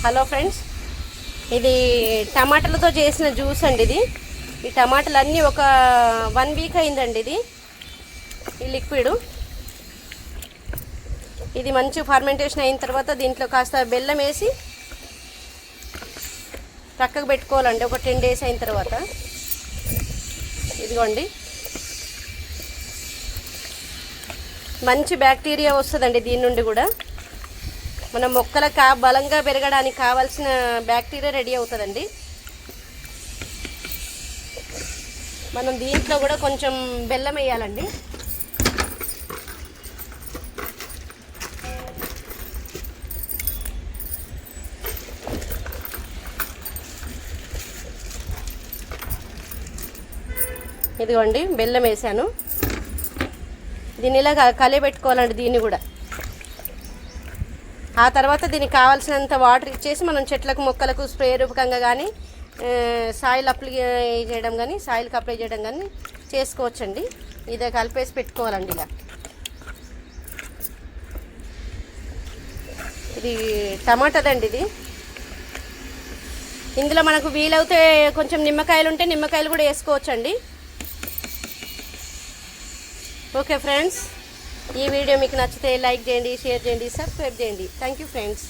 Hello friends, ఇది టమాటాలతో చేసిన juice అండి. ఈ టమాటాలు అన్నీ ఒక 1 వీక్ అయిందండి. ఈ లిక్విడ్ ఇది మంచి ఫర్మెంటేషన్ అయిన తర్వాత దీంట్లో కాస్త బెల్లం వేసి పక్కకు పెట్టుకోవాలండి. ఒక 10 డేస్ అయిన తర్వాత ఇదిగోండి మంచి బ్యాక్టీరియా వస్తుందండి. దీని నుండి కూడా మన మొక్కలకు బలంగా పెరగడానికి కావాల్సిన బ్యాక్టీరియా రెడీ అవుతుందండి. మనం దీంట్లో కూడా కొంచెం బెల్లం వేయాలండి. ఇదిగోండి బెల్లం వేసాను. దీన్ని ఇలా కలియబెట్టుకోవాలండి. దీన్ని కూడా ఆ తర్వాత దీనికి కావాల్సినంత వాటర్ ఇచ్చేసి మనం చెట్లకు మొక్కలకు స్ప్రే రూపకంగా కానీ సాయిల్ అప్లై చేయడం కానీ సాయిల్కి అప్లై చేయడం కానీ చేసుకోవచ్చండి. ఇదే కలిపేసి పెట్టుకోవాలండి. ఇలా ఇది టమాటాదండి. ఇందులో మనకు వీలవుతే కొంచెం నిమ్మకాయలు ఉంటే నిమ్మకాయలు కూడా వేసుకోవచ్చండి. ఓకే ఫ్రెండ్స్, ఈ వీడియో మీకు నచ్చితే లైక్ చేయండి, షేర్ చేయండి, సబ్స్క్రైబ్ చేయండి. Thank you friends.